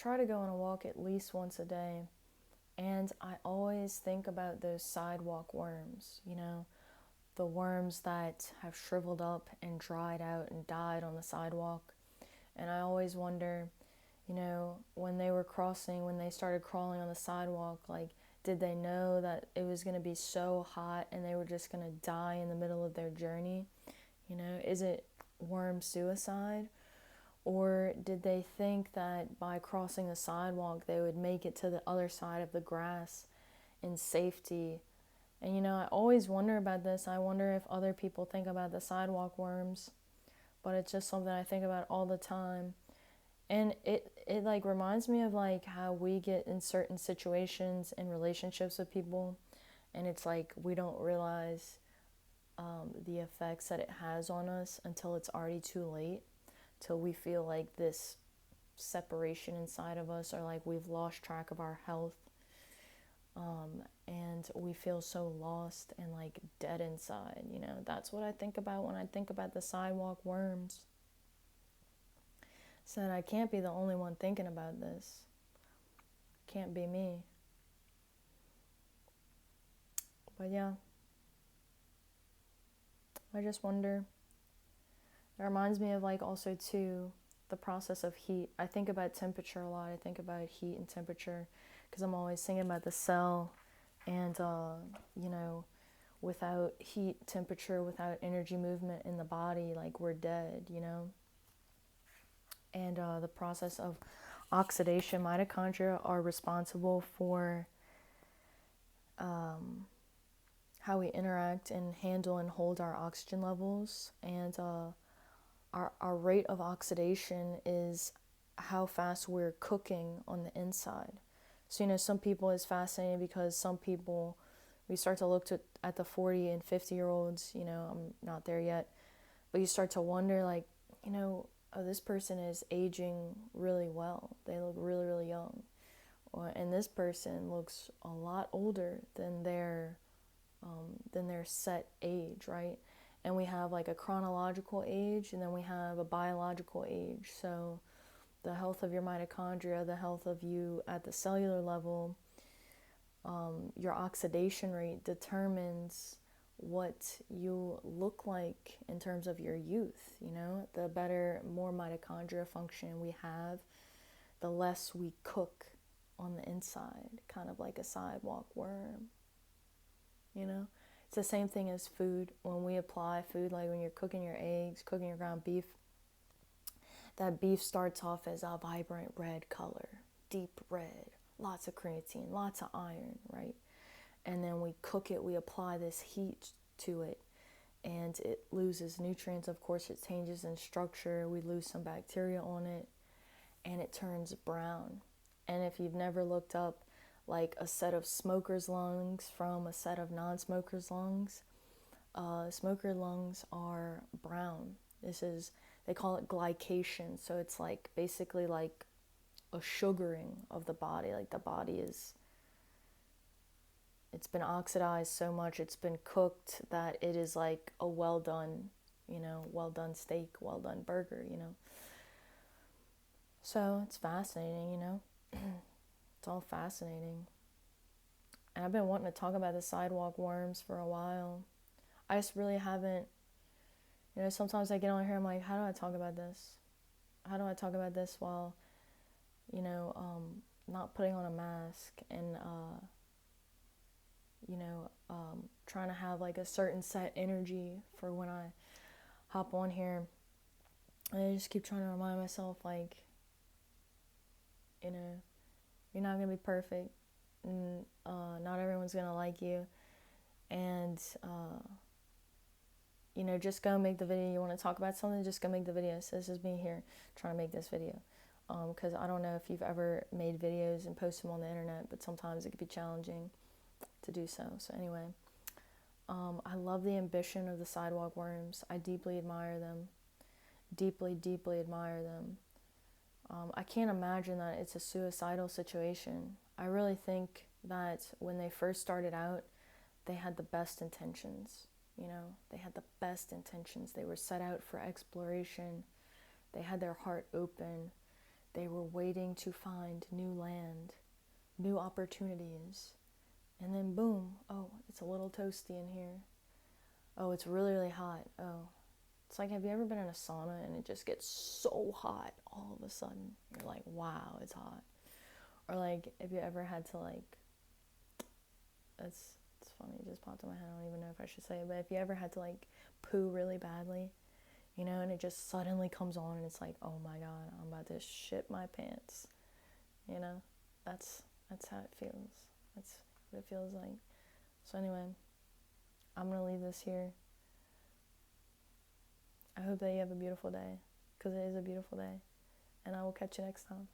try to go on a walk at least once a day, and I always think about those sidewalk worms, the worms that have shriveled up and dried out and died on the sidewalk. And I always wonder, when they were crossing, when they started crawling on the sidewalk, like, did they know that it was going to be so hot and they were just going to die in the middle of their journey? Is it worm suicide? Or did they think that by crossing the sidewalk, they would make it to the other side of the grass in safety? And I always wonder about this. I wonder if other people think about the sidewalk worms, but it's just something I think about all the time. And it like reminds me of like how we get in certain situations and relationships with people, and it's like we don't realize the effects that it has on us until it's already too late, till we feel like this separation inside of us, or like we've lost track of our health, and we feel so lost and like dead inside. That's what I think about when I think about the sidewalk worms. So I can't be the only one thinking about this. Can't be me. But yeah, I just wonder. It reminds me of like also too the process of heat. I think about temperature a lot. I think about heat and temperature because I'm always thinking about the cell, and without heat, temperature, without energy movement in the body, like we're dead. And the process of oxidation, mitochondria are responsible for how we interact and handle and hold our oxygen levels, and our rate of oxidation is how fast we're cooking on the inside. So, some people, it's fascinating because some people, we start to look at the 40 and 50-year-olds, I'm not there yet, but you start to wonder, like, oh, this person is aging really well. They look really, really young. And this person looks a lot older than their set age, right? And we have like a chronological age, and then we have a biological age. So the health of your mitochondria, the health of you at the cellular level, your oxidation rate determines what you look like in terms of your youth. The better, more mitochondria function we have, the less we cook on the inside, kind of like a sidewalk worm. It's the same thing as food. When we apply food, like when you're cooking your eggs, cooking your ground beef, that beef starts off as a vibrant red color, deep red, lots of creatine, lots of iron, right? And then we cook it, we apply this heat to it, and it loses nutrients. Of course, it changes in structure. We lose some bacteria on it, and it turns brown. And if you've never looked up like a set of smoker's lungs from a set of non-smoker's lungs, smoker lungs are brown. They call it glycation. So it's like basically like a sugaring of the body. Like the body it's been oxidized so much, it's been cooked, that it is like a well done steak, well done burger, So it's fascinating, It's all fascinating. And I've been wanting to talk about the sidewalk worms for a while. I just really haven't, sometimes I get on here, I'm like, how do I talk about this? How do I talk about this while, not putting on a mask and, trying to have like a certain set energy for when I hop on here. And I just keep trying to remind myself, like, you're not going to be perfect. And not everyone's going to like you. And, just go make the video. You want to talk about something, just go make the video. So this is me here trying to make this video. Because I don't know if you've ever made videos and posted them on the internet, but sometimes it could be challenging to do so. So anyway, I love the ambition of the sidewalk worms. I deeply admire them. Deeply, deeply admire them. I can't imagine that it's a suicidal situation. I really think that when they first started out, they had the best intentions. They had the best intentions. They were set out for exploration. They had their heart open. They were waiting to find new land, new opportunities. And then boom, oh, it's a little toasty in here. Oh, it's really, really hot. Oh, it's like, have you ever been in a sauna and it just gets so hot all of a sudden? You're like, wow, it's hot. Or like, have you ever had to like, it's funny, it just popped in my head. I don't even know if I should say it, but if you ever had to like poo really badly, you know, and it just suddenly comes on and it's like, oh my God, I'm about to shit my pants. You know, that's how it feels. That's what it feels like. So anyway, I'm gonna leave this here. I hope that you have a beautiful day, because it is a beautiful day, and I will catch you next time.